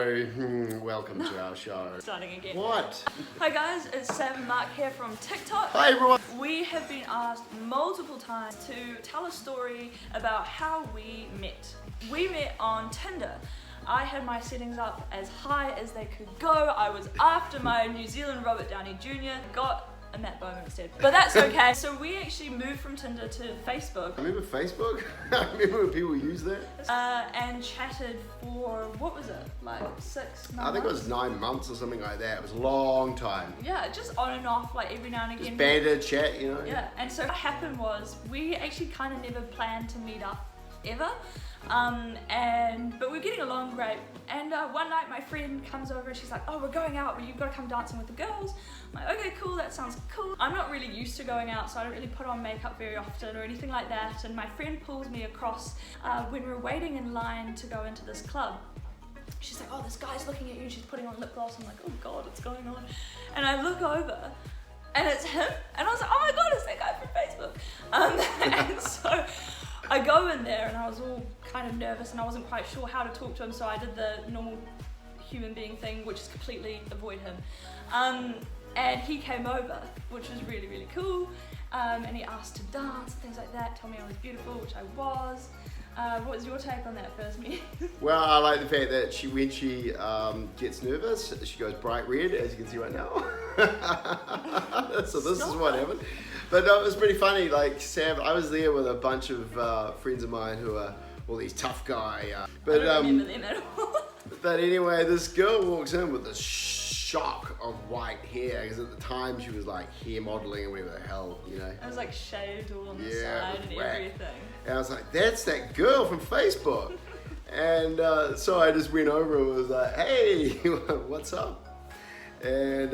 Welcome to our show. Starting again. What? Hi guys, it's Sam and Mark here from TikTok. Hi everyone. We have been asked multiple times to tell a story about how we met. We met on Tinder. I had my settings up as high as they could go. I was after my New Zealand Robert Downey Jr. Got a Matt Bowman instead, but that's okay. So we actually moved from Tinder to Facebook. I remember Facebook? I remember when people used that. And chatted for, what was it, like 6 months? I think it was 9 months or something like that. It was a long time. Yeah, just on and off, like every now and again. Just banded chat, you know? Yeah, and so what happened was, we actually kind of never planned to meet up, ever. But we were getting along great. And one night my friend comes over and she's like, oh, we're going out, but you've got to come dancing with the girls. I'm like, okay, cool, that sounds cool. I'm not really used to going out, so I don't really put on makeup very often or anything like that. And my friend pulls me across when we're waiting in line to go into this club. She's like, oh, this guy's looking at you. She's putting on lip gloss. I'm like, oh God, what's going on? And I look over and it's him. And I was like, oh my God, it's that guy from Facebook. And so I go in there and I was all kind of nervous and I wasn't quite sure how to talk to him, so I did the normal human being thing, which is completely avoid him. And he came over, which was really, really cool. And he asked to dance and things like that, told me I was beautiful, which I was. What was your take on that first meeting? Well, I like the fact that when she gets nervous, she goes bright red, as you can see right now. So this is what happened. But no, it was pretty funny. Like Sam, I was there with a bunch of friends of mine who are all these tough guy. I don't remember them at all. But anyway, this girl walks in with this shock of white hair, because at the time she was like hair modeling and whatever the hell, you know. It was like shaved all on the side and everything. And I was like, that's that girl from Facebook. And so I just went over and was like, hey, what's up? And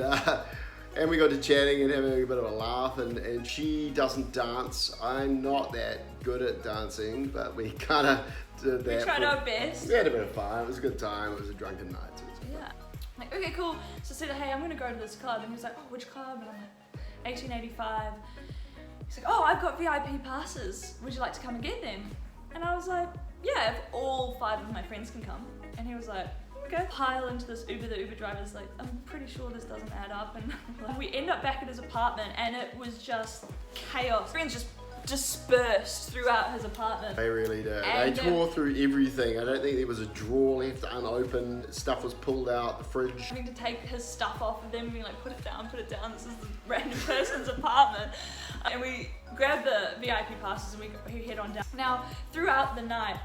we got to chatting and having a bit of a laugh, and she doesn't dance. I'm not that good at dancing, but we kind of did that. We tried our best. We had a bit of fun. It was a good time. It was a drunken night. So it was yeah. Like, okay, cool. So I said, hey, I'm going to go to this club. And he was like, oh, which club? And I'm like, 1885. He's like, oh, I've got VIP passes. Would you like to come and get them? And I was like, yeah, if all 5 of my friends can come. And he was like, okay. Pile into this Uber. The Uber driver's like, I'm pretty sure this doesn't add up. And we end up back at his apartment and it was just chaos. Friends just dispersed throughout his apartment. They really did. And they tore through everything. I don't think there was a drawer left unopened. Stuff was pulled out the fridge. Having to take his stuff off of them, being like, put it down, this is the random person's apartment. And we grab the VIP passes and we head on down. Now, throughout the night,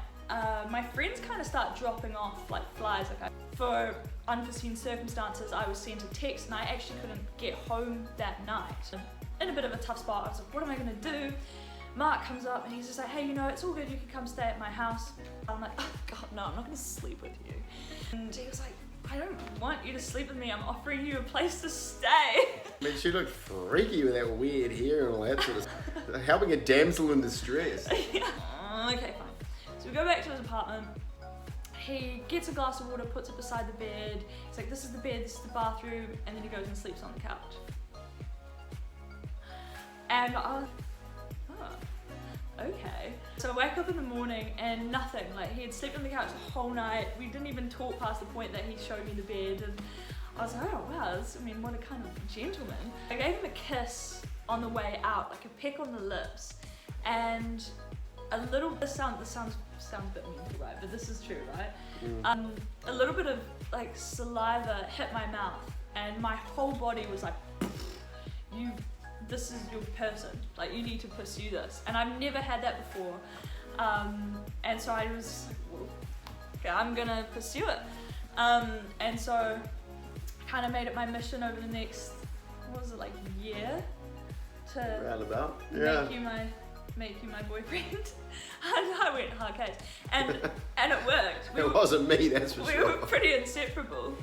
my friends kind of start dropping off like flies. Like for unforeseen circumstances, I was sent a text and I actually couldn't get home that night. In a bit of a tough spot, I was like, what am I gonna do? Mark comes up and he's just like, hey, you know, it's all good, you can come stay at my house. I'm like, oh God, no, I'm not gonna sleep with you. And he was like, I don't want you to sleep with me, I'm offering you a place to stay. I mean, she looked freaky with that weird hair and all that sort of stuff. Helping a damsel in distress. Yeah. Okay, fine. So we go back to his apartment. He gets a glass of water, puts it beside the bed. He's like, this is the bed, this is the bathroom, and then he goes and sleeps on the couch. And I was okay. So I wake up in the morning and nothing. Like, he had slept on the couch the whole night. We didn't even talk past the point that he showed me the bed, and I was like, oh wow, what a kind of gentleman. I gave him a kiss on the way out, like a peck on the lips, and a little, this sounds a bit mean, right? But this is true, right? A little bit of like saliva hit my mouth, and my whole body was like, this is your person, like you need to pursue this. And I've never had that before. And so I was, well, okay, I'm gonna pursue it. And so I kind of made it my mission over the next, what was it, like year? To Roundabout. Make you my boyfriend. And I went hard case. And it worked. It wasn't me, that's for sure. We were pretty inseparable.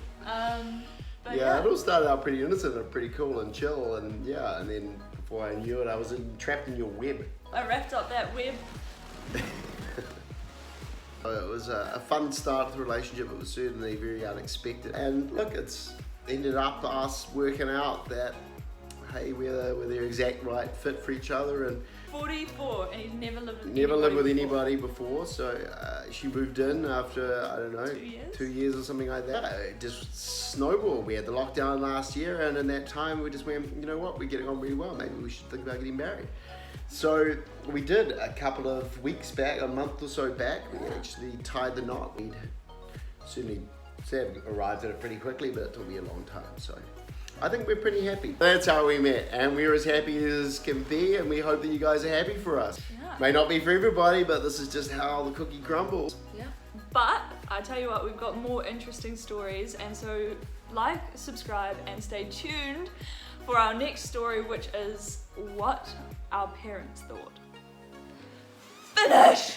But yeah, it all started out pretty innocent and pretty cool and chill, and yeah, and then before I knew it, I was trapped in your web. I wrapped up that web. It was a fun start to the relationship. It was certainly very unexpected, and look, it's ended up us working out that hey, we're the exact right fit for each other, and 44, and he's never lived with Never lived with before. anybody before, so she moved in after, I don't know, 2 years? 2 years or something like that. It just snowballed. We had the lockdown last year, and in that time we just went, you know what, we're getting on really well, maybe we should think about getting married. So we did a couple of weeks back, a month or so back, we actually tied the knot. We'd certainly, Sam arrived at it pretty quickly, but it took me a long time, so I think we're pretty happy. That's how we met, and we're as happy as can be, and we hope that you guys are happy for us. Yeah. May not be for everybody, but this is just how the cookie crumbles. Yeah. But I tell you what, we've got more interesting stories, and so like, subscribe, and stay tuned for our next story, which is what our parents thought. Finish!